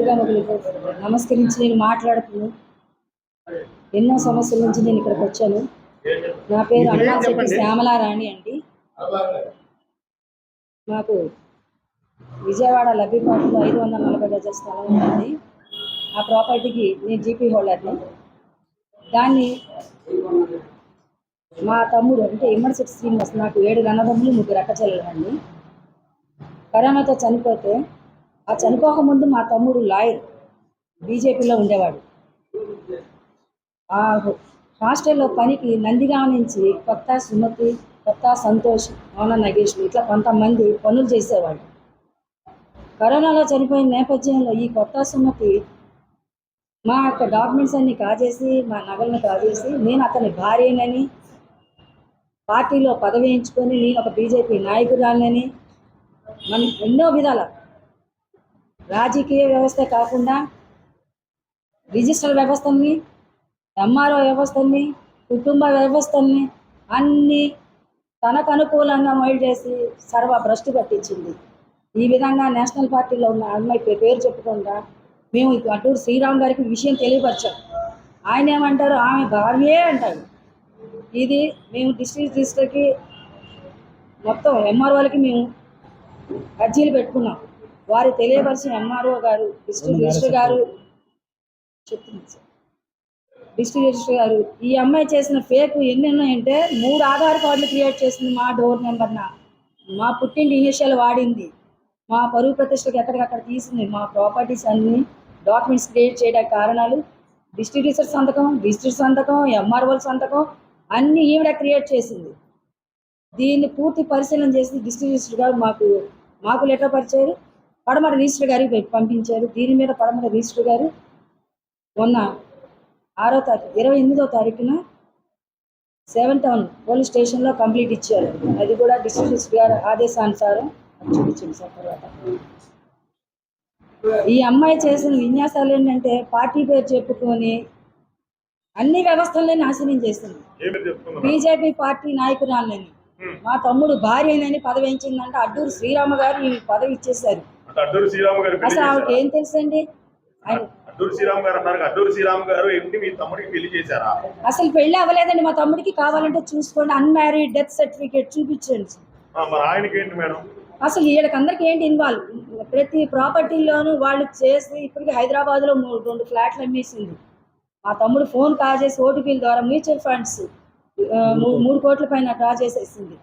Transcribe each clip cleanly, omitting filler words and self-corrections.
ముందుగా మొదలు నమస్కరించి నేను మాట్లాడుతున్నాను. ఎన్నో సమస్యల నుంచి నేను ఇక్కడికి వచ్చాను. నా పేరు అన్నాశెట్టి శ్యామలారాణి అండి. నాకు విజయవాడ లబ్బిపాటులో 540 గజాల స్థలం ఉంది. ఆ ప్రాపర్టీకి నేను జీపీ హోల్డర్ని. దాన్ని మా తమ్ముడు అంటే ఇమ్మడిశెట్టి శ్రీనివాస్, నాకు 7 అన్నదమ్ములు 3 అక్కచెల్లెలండి. కరోనాతో చనిపోతే ఆ చనిపోకముందు మా తమ్ముడు లాయర్, బీజేపీలో ఉండేవాడు. ఆ హాస్టల్లో పనికి నందిగామ నుంచి కొత్త సుమతి, కొత్త సంతోష్, మౌన నగేష్ ఇట్లా కొంతమంది పనులు చేసేవాడు. కరోనాలో చనిపోయిన నేపథ్యంలో ఈ కొత్త సుమతి మా యొక్క డాక్యుమెంట్స్ అన్ని కాజేసి, మా నగలను కాజేసి, నేను అతని భార్యనని, పార్టీలో పదవి ఎంచుకొని నేను ఒక బీజేపీ నాయకురాలని, మనం ఎన్నో విధాల రాజకీయ వ్యవస్థ కాకుండా రిజిస్టర్ వ్యవస్థని, ఎంఆర్ఓ వ్యవస్థని, కుటుంబ వ్యవస్థని అన్నీ తనకు అనుకూలంగా మొయిల్ చేసి భ్రష్టు పట్టించింది. ఈ విధంగా నేషనల్ పార్టీలో ఉన్న అమ్మాయి పేరు చెప్పకుండా మేము అడ్డూరు శ్రీరామ్ గారికి విషయం తెలియపరిచాం. ఆయన ఏమంటారు, ఆమె భార్యే అంటారు. ఇది మేము డిస్ట్రిక్ట్ రిజిస్టర్కి మొత్తం ఎంఆర్ఓలకి మేము అర్జీలు పెట్టుకున్నాం. వారు తెలియపరిచిన ఎంఆర్ఓ గారు, డిస్ట్రిక్ట్ రిజిస్టర్ గారు చెప్తుంది సార్, డిస్ట్రిక్ట్ రిజిస్టర్ గారు ఈ అమ్మాయి చేసిన ఫేక్ ఎన్ని ఉన్నాయంటే 3 ఆధార్ కార్డులు క్రియేట్ చేసింది. మా డోర్ నెంబర్న మా పుట్టింటి ఇనిషియల్ వాడింది. మా పరువు ప్రతిష్టకు ఎక్కడికక్కడ తీసింది. మా ప్రాపర్టీస్ అన్ని డాక్యుమెంట్స్ క్రియేట్ చేయడానికి కారణాలు డిస్ట్రిక్ట్ రిజిస్టర్ సంతకం, డిస్ట్రిక్ట్ సంతకం, ఎంఆర్ఓల సంతకం అన్నీ ఈవిడ క్రియేట్ చేసింది. దీన్ని పూర్తి పరిశీలన చేసి డిస్ట్రిక్ట్ రిజిస్టర్ గారు మాకు లెటర్ పరిచారు, పడమర రిజిస్టర్ గారికి పంపించారు. దీని మీద పడమర రిజిస్టర్ గారు మొన్న 28వ తారీఖున 7 టౌన్ పోలీస్ స్టేషన్లో కంప్లీట్ ఇచ్చారు. అది కూడా డిస్ట్రిక్ట్ రిజిస్టర్ గారు ఆదేశానుసారం చూపించింది సార్. తర్వాత ఈ అమ్మాయి చేసిన విన్యాసాలు ఏంటంటే పార్టీ పేరు చెప్పుకొని అన్ని వ్యవస్థలని నాశనం చేసింది. బీజేపీ పార్టీ నాయకురాలని, మా తమ్ముడు భార్యనని పదవి ఎంచిందంటే అడ్డూరు శ్రీరామ గారు ఈ పదవి ఇచ్చేశారు. అసలు ఆవిడకి ఏం తెలుసండి? అసలు పెళ్లి అవ్వలేదండి మా తమ్ముడికి. కావాలంటే చూసుకోండి, అన్మ్యారీడ్ డెత్ సర్టిఫికేట్ చూపించండి. అసలు వీళ్ళకందరికి ఏంటి ఇన్వాల్వ్? ప్రతి ప్రాపర్టీలోనూ వాళ్ళు చేసి ఇప్పటికీ హైదరాబాద్లో 2 ఫ్లాట్లు అమ్మేసింది. మా తమ్ముడు ఫోన్ కాల్ చేసి ఓటీపీల ద్వారా మ్యూచువల్ ఫండ్స్ 3 కోట్ల పైన డ్రా చేసేసింది.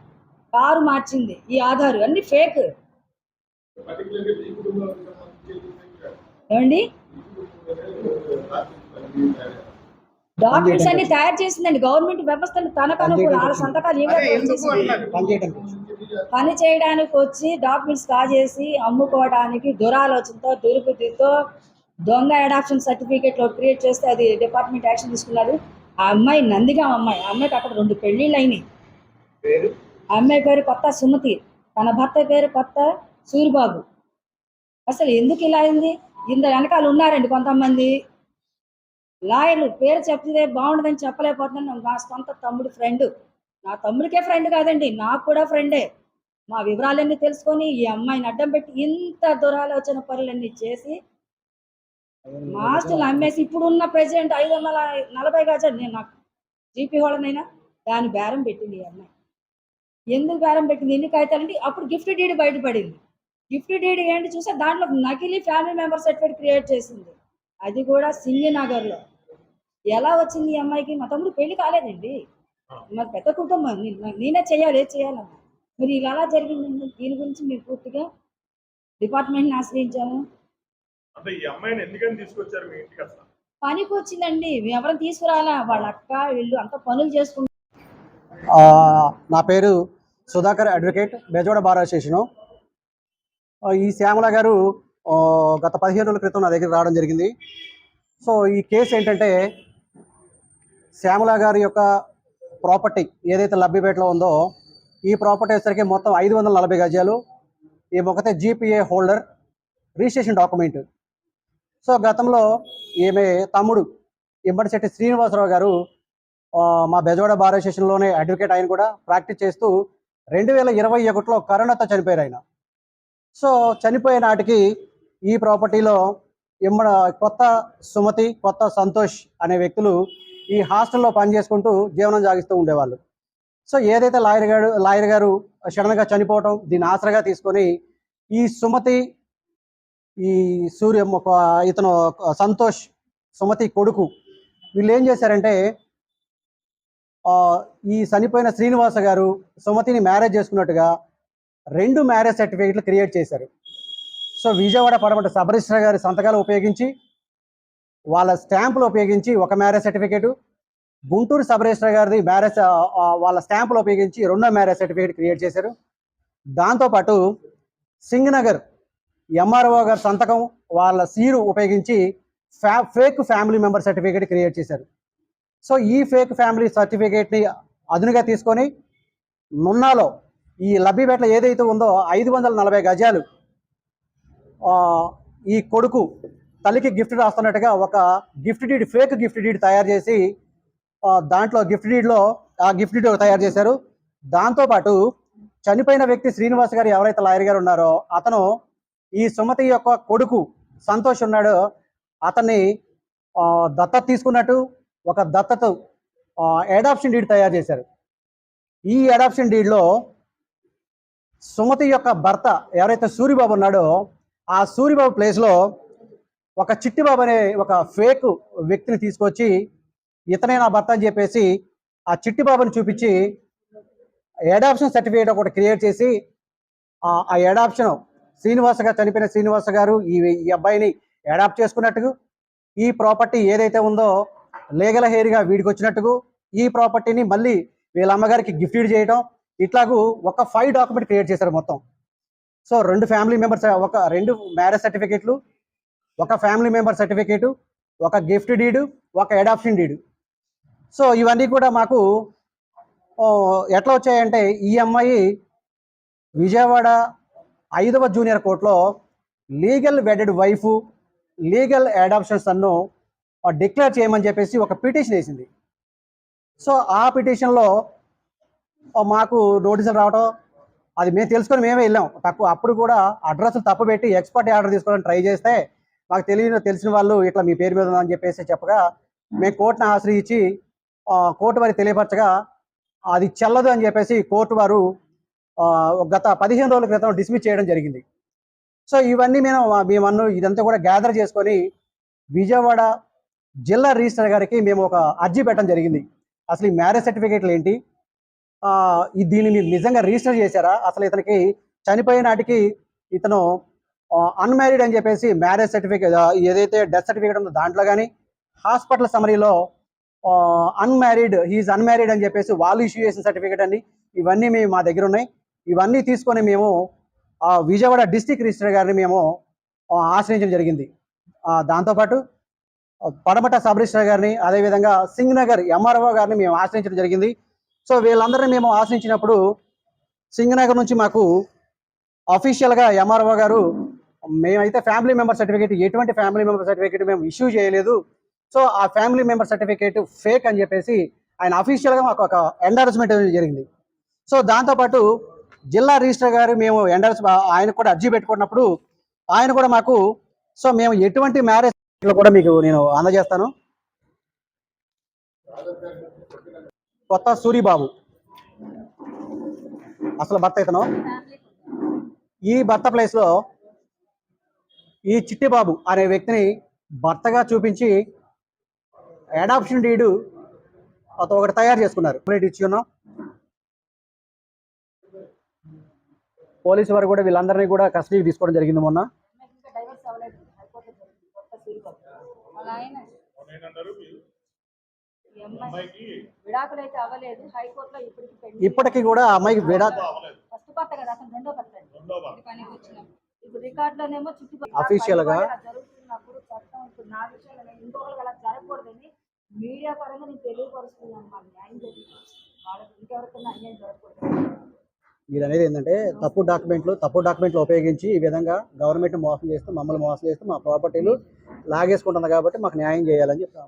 కారు మార్చింది. ఈ ఆధారు అన్ని ఫేక్. ఏమండి, డాక్యుమెంట్స్ అన్ని తయారు చేసిందండి. గవర్నమెంట్ వ్యవస్థలు తనకు అనుకూల వాళ్ళ సంతకాలు పని చేయడానికి వచ్చి డాక్యుమెంట్స్ కాజేసి అమ్ముకోవడానికి దురాలోచనతో, దుర్బుద్ధితో దొంగ అడాప్షన్ సర్టిఫికేట్ క్రియేట్ చేస్తే అది డిపార్ట్మెంట్ యాక్షన్ తీసుకున్నారు. ఆ అమ్మాయి నందిగా అమ్మాయి, ఆ అమ్మాయికి అక్కడ 2 పెళ్లిళ్ళు అయినాయి. ఆ అమ్మాయి పేరు కొత్త సుమతి, తన భర్త పేరు కొత్త సూరిబాబు. అసలు ఎందుకు ఇలా అయింది? ఇంత వెనకాల ఉన్నారండి కొంతమంది లాయర్లు. పేరు చెప్తే బాగుండదని చెప్పలేకపోతున్నాను. నా సొంత తమ్ముడు ఫ్రెండ్, నా తమ్ముడికే ఫ్రెండ్ కాదండి, నాకు కూడా ఫ్రెండే. మా వివరాలన్నీ తెలుసుకొని ఈ అమ్మాయిని అడ్డం పెట్టి ఇంత దురాలోచన పనులన్నీ చేసి మా ఆస్తులు అమ్మేసి ఇప్పుడున్న ప్రెసిడెంట్ 540 గజాలు నేను నాకు జీపీ హోల్డర్నైనా దాని బేరం పెట్టింది ఈ అమ్మాయి. ఎందుకు బేరం పెట్టింది? ఎన్ని కాగితాలంటే అప్పుడు గిఫ్ట్ డీడ్ బయటపడింది. గిఫ్ట్ డీడ్ ఏంటి చూసా దాంట్లో నకిలీ ఫ్యామిలీ మెంబర్ సర్టిఫికేట్ క్రియేట్ చేసింది. అది కూడా సింగనగర్లో. ఎలా వచ్చింది ఈ అమ్మాయికి? మా తమ్ముడు పెళ్లి కాలేదండి, మరి పెద్ద కుటుంబం, నేనే చేయాలమ్మా. మరి ఇలా జరిగిందండి. దీని గురించి మేము పూర్తిగా డిపార్ట్మెంట్ని ఆశ్రయించాము. పనికి వచ్చిందండి, ఎవరిని తీసుకురాలా, వాళ్ళ అక్క వీళ్ళు అంతా పనులు చేసుకుంటారు. నా పేరు Sudhakar, advocate, Bezawada bar association. ఈ శ్యామల గారు గత 15 రోజుల క్రితం నా దగ్గర రావడం జరిగింది. సో ఈ కేసు ఏంటంటే, శ్యామల గారి యొక్క ప్రాపర్టీ ఏదైతే లబ్బిపేటలో ఉందో ఈ ప్రాపర్టీ వచ్చేసరికి మొత్తం 540 గజాలు. ఈ ఒకతే GPA holder, registration document. So గతంలో ఈమె తమ్ముడు ఇమ్మడిశెట్టి శ్రీనివాసరావు గారు మా బెజవాడ బార్ అసోసియేషన్లోనే అడ్వకేట్, ఆయన కూడా ప్రాక్టీస్ చేస్తూ 2021లో కరోనాతో చనిపోయారు ఆయన. సో చనిపోయే నాటికి ఈ ప్రాపర్టీలో ఇమ్మడ కొత్త సుమతి, కొత్త సంతోష్ అనే వ్యక్తులు ఈ హాస్టల్లో పనిచేసుకుంటూ జీవనం సాగిస్తూ ఉండేవాళ్ళు. సో ఏదైతే లాయర్ గారు సడన్గా చనిపోవటం దీన్ని ఆసరాగా తీసుకొని ఈ సుమతి, ఈ ఇతను సంతోష్, సుమతి కొడుకు వీళ్ళు ఏం చేశారంటే ఈ చనిపోయిన శ్రీనివాస గారు సుమతిని మ్యారేజ్ చేసుకున్నట్టుగా 2 మ్యారేజ్ సర్టిఫికేట్లు క్రియేట్ చేశారు. సో విజయవాడ పడమట సబ్ రిజిస్ట్రార్ గారి సంతకాలు ఉపయోగించి, వాళ్ళ స్టాంపులు ఉపయోగించి ఒక marriage certificate, Guntur sub registrar గారిది మ్యారేజ్ వాళ్ళ స్టాంపులు ఉపయోగించి 2వ మ్యారేజ్ సర్టిఫికేట్ క్రియేట్ చేశారు. దాంతోపాటు సింగనగర్ ఎంఆర్ఓ గారి సంతకం, వాళ్ళ సీరు ఉపయోగించి fake family member certificate create చేశారు. సో ఈ ఫేక్ ఫ్యామిలీ సర్టిఫికేట్ని అదునుగా తీసుకొని నున్నాలో ఈ లబ్బిపేటలో ఏదైతే ఉందో 540 గజాలు ఈ కొడుకు తల్లికి గిఫ్ట్ రాస్తున్నట్టుగా ఒక gift deed, fake gift deed తయారు చేసి దాంట్లో గిఫ్ట్ డీడ్ తయారు చేశారు. దాంతోపాటు చనిపోయిన వ్యక్తి శ్రీనివాస్ గారు ఎవరైతే లాయర్ గారు ఉన్నారో అతను ఈ సుమతి యొక్క కొడుకు సంతోష్ ఉన్నాడో అతన్ని దత్తత తీసుకున్నట్టు ఒక దత్తత అడాప్షన్ డీడ్ తయారు చేశారు. ఈ అడాప్షన్ డీడ్లో సుమతి యొక్క భర్త ఎవరైతే సూరిబాబు ఉన్నాడో ఆ సూరిబాబు ప్లేస్లో ఒక చిట్టిబాబు అనే ఒక ఫేక్ వ్యక్తిని తీసుకొచ్చి ఇతనే నా భర్త అని చెప్పేసి ఆ చిట్టిబాబుని చూపించి అడాప్షన్ సర్టిఫికేట్ ఒకటి క్రియేట్ చేసి ఆ అడాప్షన్ చనిపోయిన శ్రీనివాస గారు ఈ అబ్బాయిని అడాప్ట్ చేసుకున్నట్టుగా, ఈ ప్రాపర్టీ ఏదైతే ఉందో లీగల్ హెయిర్గా వీడికి వచ్చినట్టుగా ఈ ప్రాపర్టీని మళ్ళీ వీళ్ళ అమ్మగారికి గిఫ్ట్ చేయడం, ఇట్లాగూ ఒక 5 డాక్యుమెంట్ క్రియేట్ చేశారు మొత్తం. సో 2 ఫ్యామిలీ మెంబర్స్, 2 మ్యారేజ్ సర్టిఫికేట్లు, ఒక ఫ్యామిలీ మెంబర్ సర్టిఫికేటు, ఒక గిఫ్ట్ డీడు, ఒక అడాప్షన్ డీడు. సో ఇవన్నీ కూడా మాకు ఎట్లా వచ్చాయంటే ఈ అమ్మాయి విజయవాడ 5వ జూనియర్ కోర్టులో legal wedded wife, legal adoptions అನ್ನು డిక్లేర్ చేయమని చెప్పేసి ఒక పిటిషన్ వేసింది. సో ఆ పిటిషన్లో మాకు నోటీసులు రావడం, అది మేము తెలుసుకొని మేమే వెళ్ళాం. అప్పుడు కూడా అడ్రస్లు తప్పు పెట్టి ఎక్స్పర్ట్ ఆర్డర్ తీసుకోవాలని ట్రై చేస్తే మాకు తెలిసిన వాళ్ళు ఇట్లా మీ పేరు మీద ఉందని చెప్పేసి చెప్పగా మేము కోర్టును ఆశ్రయించి కోర్టు వారికి తెలియపరచగా అది చెల్లదు అని చెప్పేసి కోర్టు వారు గత 15 రోజుల క్రితం డిస్మిస్ చేయడం జరిగింది. సో ఇవన్నీ మేము ఇదంతా కూడా గ్యాదర్ చేసుకొని విజయవాడ జిల్లా రిజిస్టర్ గారికి మేము ఒక అర్జీ పెట్టడం జరిగింది. అసలు ఈ మ్యారేజ్ సర్టిఫికేట్లు ఏంటి, దీన్ని మీరు నిజంగా రిజిస్టర్ చేశారా, అసలు ఇతనికి చనిపోయే నాటికి ఇతను అన్మ్యారీడ్ అని చెప్పేసి మ్యారేజ్ సర్టిఫికేట్ ఏదైతే డెత్ సర్టిఫికేట్ ఉందో దాంట్లో కానీ, హాస్పిటల్ సమరీలో హీఈస్ అన్మ్యారీడ్ అని చెప్పేసి వాళ్ళు ఇష్యూ చేసిన సర్టిఫికేట్ అండి. ఇవన్నీ మా దగ్గర ఉన్నాయి. ఇవన్నీ తీసుకొని మేము విజయవాడ డిస్ట్రిక్ట్ రిజిస్టర్ గారిని మేము ఆశ్రయించడం జరిగింది. దాంతోపాటు పడమట సబ్ రిజిస్టర్ గారిని, అదేవిధంగా సింగనగర్ ఎంఆర్ఓ గారిని మేము ఆశ్రయించడం జరిగింది. సో వీళ్ళందరినీ మేము ఆశ్రయించినప్పుడు సింగనగర్ నుంచి మాకు అఫీషియల్గా ఎంఆర్ఓ గారు మేమైతే ఫ్యామిలీ మెంబర్ సర్టిఫికేట్, ఎటువంటి ఫ్యామిలీ మెంబర్ సర్టిఫికేట్ మేము ఇష్యూ చేయలేదు, సో ఆ ఫ్యామిలీ మెంబర్ సర్టిఫికేట్ ఫేక్ అని చెప్పేసి ఆయన అఫీషియల్గా మాకు ఒక ఎండార్స్మెంట్ జరిగింది. సో దాంతోపాటు జిల్లా రిజిస్టర్ గారు మేము ఆయన కూడా అర్జీ పెట్టుకున్నప్పుడు ఆయన కూడా మాకు, సో మేము ఎటువంటి మ్యారేజ్ కూడా మీకు నేను అందజేస్తాను. కొత్త సూరిబాబు అసలు భర్త ఇతను, ఈ భర్త ప్లేస్లో ఈ చిట్టిబాబు అనే వ్యక్తిని భర్తగా చూపించి అడాప్షన్ డీడు అతను ఒకటి తయారు చేసుకున్నారు. ఇచ్చి ఉన్నాం. పోలీసు వారు కూడా వీళ్ళందరినీ కూడా కస్టడీకి తీసుకోవడం జరిగింది మొన్న. ఇప్పటికీ కూడా అమ్మాయికి అఫీషియల్ గా మీడియా పరంగా నేను తెలియపరుస్తున్నాను. న్యాయం జరిగింది వాళ్ళకి, ఇంకెవరికైనా అన్యాయం జరగకూడదు. మీరు అనేది ఏంటంటే తప్పు డాక్యుమెంట్లు ఉపయోగించి ఈ విధంగా గవర్నమెంట్ మోసం చేస్తూ, మమ్మల్ని మోసం చేస్తూ మా ప్రాపర్టీలు లాగేసుకుంటుంది కాబట్టి మాకు న్యాయం చేయాలని చెప్పి